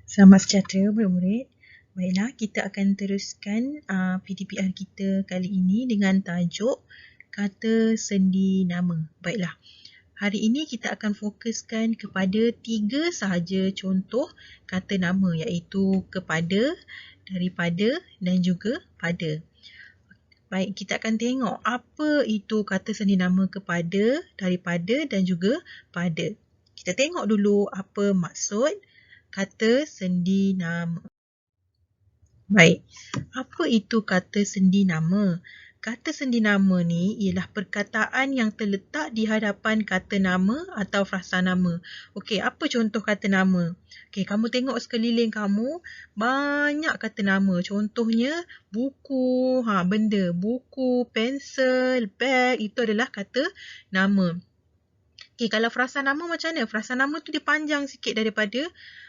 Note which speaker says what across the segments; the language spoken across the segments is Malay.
Speaker 1: Selamat sejahtera murid-murid. Baiklah, kita akan teruskan PDPR kita kali ini dengan tajuk kata sendi nama. Baiklah, hari ini kita akan fokuskan kepada 3 sahaja contoh kata nama, iaitu kepada, daripada dan juga pada. Baik, kita akan tengok apa itu kata sendi nama kepada, daripada dan juga pada. Kita tengok dulu apa maksud kata sendi nama. Baik, apa itu kata sendi nama? Kata sendi nama ni ialah perkataan yang terletak di hadapan kata nama atau frasa nama. Okey, apa contoh kata nama? Okey, kamu tengok sekeliling kamu, banyak kata nama. Contohnya buku, benda, buku, pensel, beg, itu adalah kata nama. Okey, kalau frasa nama macam mana? Frasa nama tu dia panjang sikit daripada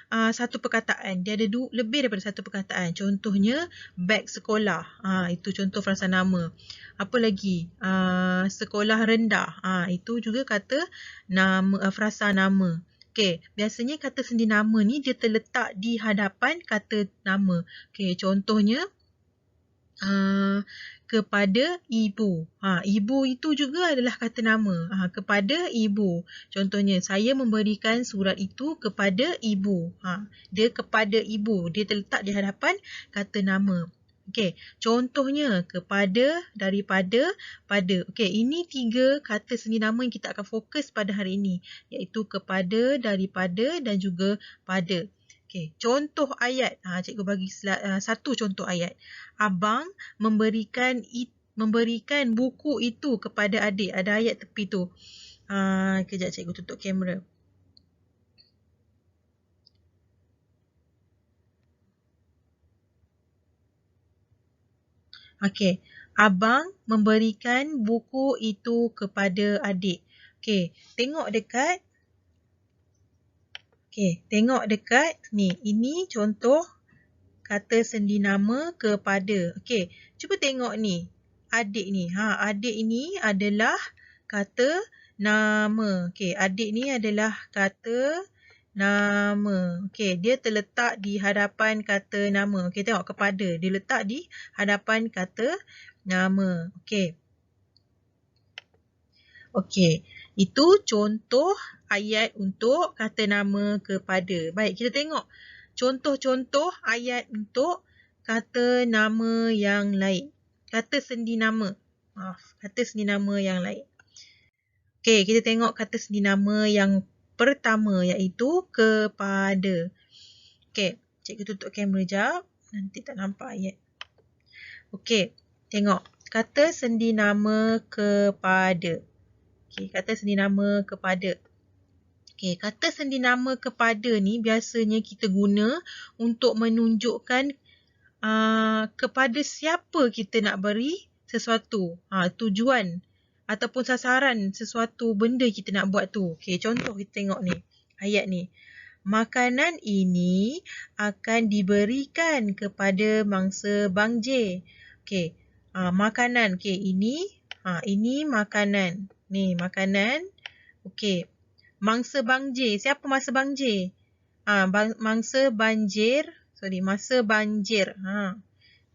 Speaker 1: satu perkataan. Dia ada lebih daripada satu perkataan. Contohnya beg sekolah. Itu contoh frasa nama. Apa lagi? Sekolah rendah. Itu juga kata nama, frasa nama. Okey, biasanya kata sendi nama ni dia terletak di hadapan kata nama. Okey, contohnya kepada ibu. Ibu itu juga adalah kata nama. Kepada ibu. Contohnya, saya memberikan surat itu kepada ibu. Dia kepada ibu. Dia terletak di hadapan kata nama. Okey, contohnya kepada, daripada, pada. Okey, ini 3 kata sendi nama yang kita akan fokus pada hari ini, iaitu kepada, daripada dan juga pada. Okey, contoh ayat. Cikgu bagi satu contoh ayat. Abang memberikan buku itu kepada adik. Ada ayat tepi tu. Kejap cikgu tutup kamera. Okey, abang memberikan buku itu kepada adik. Okey, tengok dekat. Okey, tengok dekat ni. Ini contoh kata sendi nama kepada. Okey, cuba tengok ni. Adik ni. Adik ini adalah kata nama. Okey, adik ni adalah kata nama. Okey, dia terletak di hadapan kata nama. Okey, tengok kepada. Dia letak di hadapan kata nama. Okey. Okey, itu contoh ayat untuk kata nama kepada. Baik, kita tengok contoh-contoh ayat untuk kata nama yang lain. Kata sendi nama. Kata sendi nama yang lain. Okey, kita tengok kata sendi nama yang pertama, iaitu kepada. Okey, cikgu tutup kamera jap. Nanti tak nampak ayat. Okey, tengok. Kata sendi nama kepada. Okey, kata sendi nama kepada. Okey, kata sendi nama kepada ni biasanya kita guna untuk menunjukkan kepada siapa kita nak beri sesuatu. Tujuan ataupun sasaran sesuatu benda kita nak buat tu. Okey, contoh kita tengok ni. Ayat ni. Makanan ini akan diberikan kepada mangsa Bang J. Okey, makanan. Okey, ini makanan. Ni, makanan. Okey. Mangsa Bang J. Siapa mangsa Bang J? Mangsa banjir. Mangsa banjir.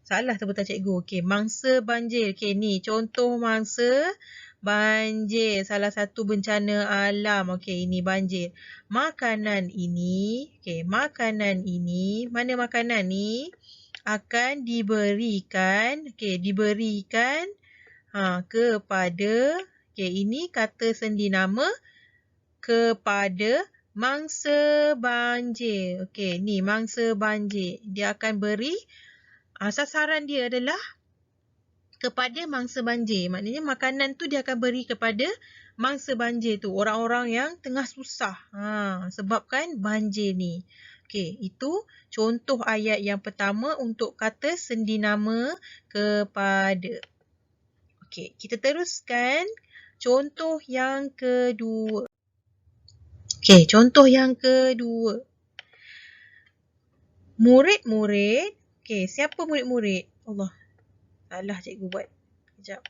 Speaker 1: Salah sebutan cikgu. Okey, mangsa banjir. Okey, ni contoh mangsa banjir. Salah satu bencana alam. Okey, ini banjir. Makanan ini. Okey, makanan ini. Mana makanan ni? Akan diberikan. Okey, diberikan kepada. Okey, ini kata sendi nama kepada mangsa banjir. Okey, ni mangsa banjir. Dia akan beri, sasaran dia adalah kepada mangsa banjir. Maknanya makanan tu dia akan beri kepada mangsa banjir tu. Orang-orang yang tengah susah. Sebabkan banjir ni. Okey, itu contoh ayat yang pertama untuk kata sendi nama kepada. Okey, kita teruskan. Contoh yang kedua. Okey, contoh yang kedua. Murid-murid. Okey, siapa murid-murid? Allah, salah cikgu buat. Sekejap.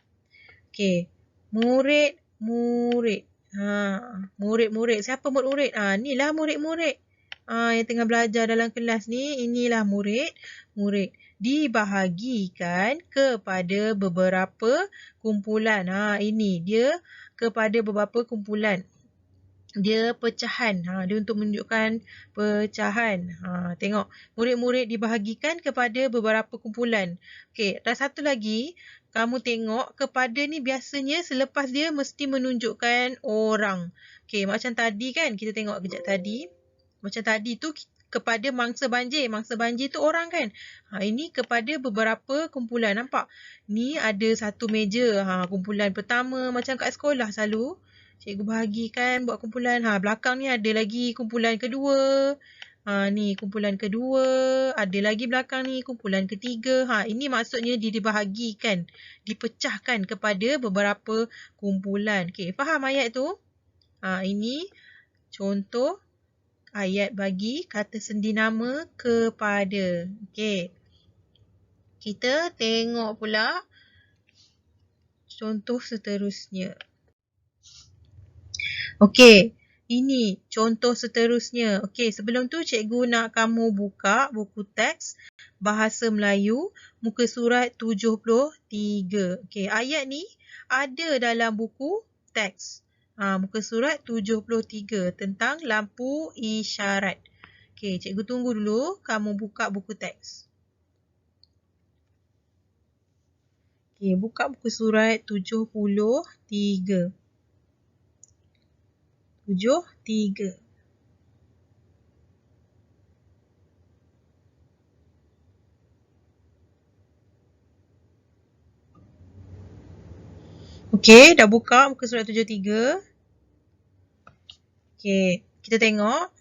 Speaker 1: Okey, murid-murid. Murid-murid. Siapa murid-murid? Ni lah murid-murid. yang tengah belajar dalam kelas ni, inilah murid. Dibahagikan kepada beberapa kumpulan. Ini dia kepada beberapa kumpulan. Dia pecahan. Dia untuk menunjukkan pecahan. Tengok. Murid-murid dibahagikan kepada beberapa kumpulan. Okey, dan satu lagi. Kamu tengok kepada ni biasanya selepas dia mesti menunjukkan orang. Okey, macam tadi kan. Kita tengok kejap tadi. Macam tadi tu kepada mangsa banjir. Mangsa banjir tu orang kan. Ini kepada beberapa kumpulan. Nampak? Ni ada satu meja. Kumpulan pertama macam kat sekolah selalu. Cikgu bahagikan buat kumpulan. Belakang ni ada lagi kumpulan kedua. Ni kumpulan kedua. Ada lagi belakang ni kumpulan ketiga. Ini maksudnya dia dibahagikan. Dipecahkan kepada beberapa kumpulan. Okey, faham ayat tu? Ini contoh ayat bagi kata sendi nama kepada. Okey. Kita tengok pula contoh seterusnya. Okey, ini contoh seterusnya. Okey, sebelum tu cikgu nak kamu buka buku teks Bahasa Melayu muka surat 73. Okey, ayat ni ada dalam buku teks. Muka surat 73 tentang lampu isyarat. Okey, cikgu tunggu dulu kamu buka buku teks. Okey, buka buku surat 73. 73. Okey, dah buka muka surat 73. Okey, kita tengok.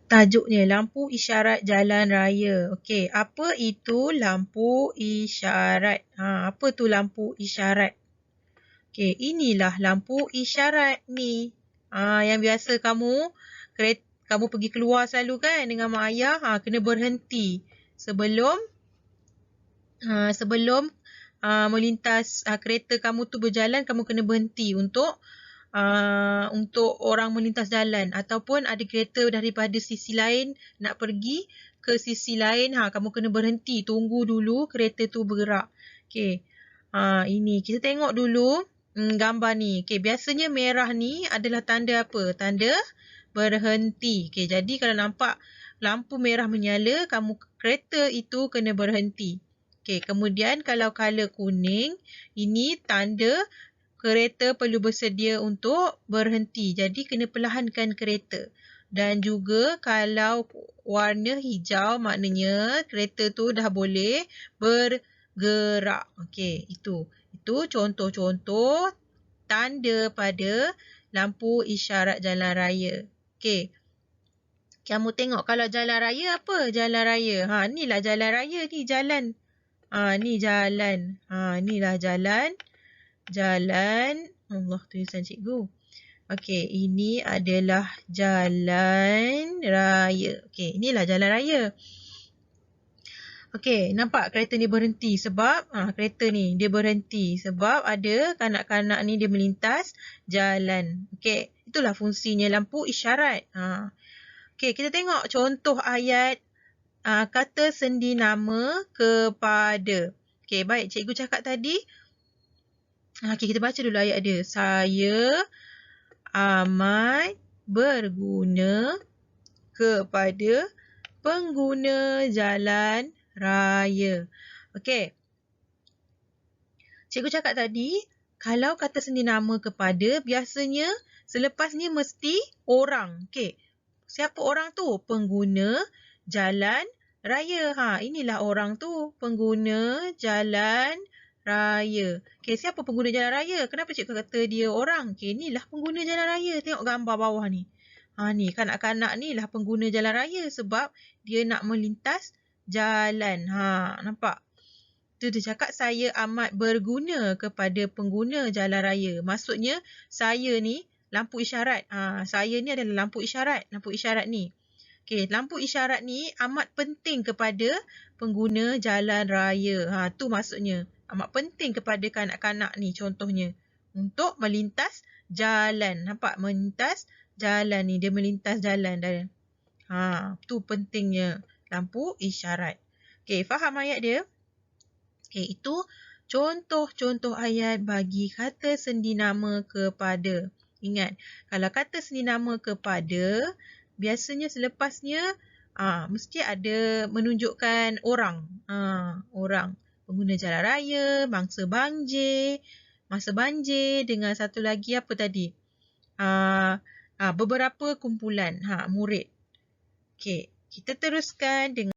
Speaker 1: Tajuknya, lampu isyarat jalan raya. Okey, apa itu lampu isyarat? Apa tu lampu isyarat? Okey, inilah lampu isyarat ni. Yang biasa kamu pergi keluar selalu kan dengan mak ayah, kena berhenti sebelum melintas kereta kamu tu berjalan, kamu kena berhenti untuk orang melintas jalan, ataupun ada kereta daripada sisi lain nak pergi ke sisi lain, kamu kena berhenti, tunggu dulu kereta tu bergerak. Okey. Ini kita tengok dulu gambar ni. Okey, biasanya merah ni adalah tanda apa? Tanda berhenti. Okey, jadi kalau nampak lampu merah menyala, kereta itu kena berhenti. Okey, kemudian kalau color kuning, ini tanda kereta perlu bersedia untuk berhenti. Jadi kena perlahankan kereta. Dan juga kalau warna hijau, maknanya kereta tu dah boleh bergerak. Okey, itu contoh-contoh tanda pada lampu isyarat jalan raya. Okey. Kamu tengok kalau jalan raya apa? Jalan raya. Inilah jalan raya ni, jalan. Ni jalan. Inilah jalan. Jalan. Allah, tulisan cikgu. Okey, ini adalah jalan raya. Okey, inilah jalan raya. Okey, nampak kereta ni berhenti sebab kereta ni dia berhenti sebab ada kanak-kanak ni dia melintas jalan. Okey, itulah fungsinya lampu isyarat. Okey, kita tengok contoh ayat kata sendi nama kepada. Okey, baik, cikgu cakap tadi. Okey, kita baca dulu ayat dia. Saya amat berguna kepada pengguna jalan raya. Okey. Cikgu cakap tadi, kalau kata sendi nama kepada, biasanya selepasnya mesti orang. Okey. Siapa orang tu? Pengguna jalan raya. Inilah orang tu. Pengguna jalan raya. Okey, siapa pengguna jalan raya? Kenapa cikgu kata dia orang? Okey, inilah pengguna jalan raya. Tengok gambar bawah ni. Ni kanak-kanak ni lah pengguna jalan raya sebab dia nak melintas jalan. Nampak? Tu dia cakap saya amat berguna kepada pengguna jalan raya. Maksudnya saya ni lampu isyarat. Saya ni adalah lampu isyarat. Lampu isyarat ni. Okey, lampu isyarat ni amat penting kepada pengguna jalan raya. Tu maksudnya. Amat penting kepada kanak-kanak ni contohnya. Untuk melintas jalan. Nampak? Melintas jalan ni, dia melintas jalan dah. Tu pentingnya lampu isyarat. Okey, faham ayat dia? Okey, itu contoh-contoh ayat bagi kata sendi nama kepada. Ingat, kalau kata sendi nama kepada, biasanya selepasnya mesti ada menunjukkan orang. Orang. Pengguna jalan raya, mangsa banjir dengan satu lagi apa tadi? Beberapa kumpulan murid. Okey, kita teruskan dengan